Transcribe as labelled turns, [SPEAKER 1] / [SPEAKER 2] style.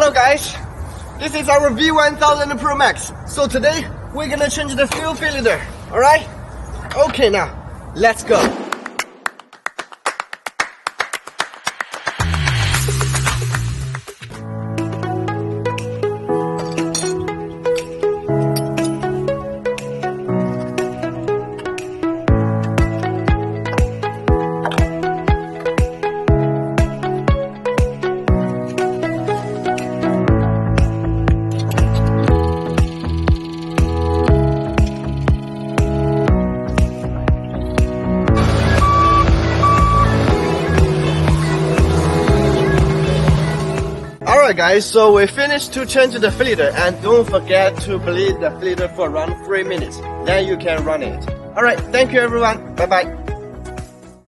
[SPEAKER 1] Hello guys, this is our V1000 Pro Max. So today we're gonna change the fuel filter. Alright? Okay, now let's go. Alright guys, so we finished to change the filter, and don't forget to bleed the filter for around 3 minutes. Then you can run it. Alright, thank you everyone. Bye bye.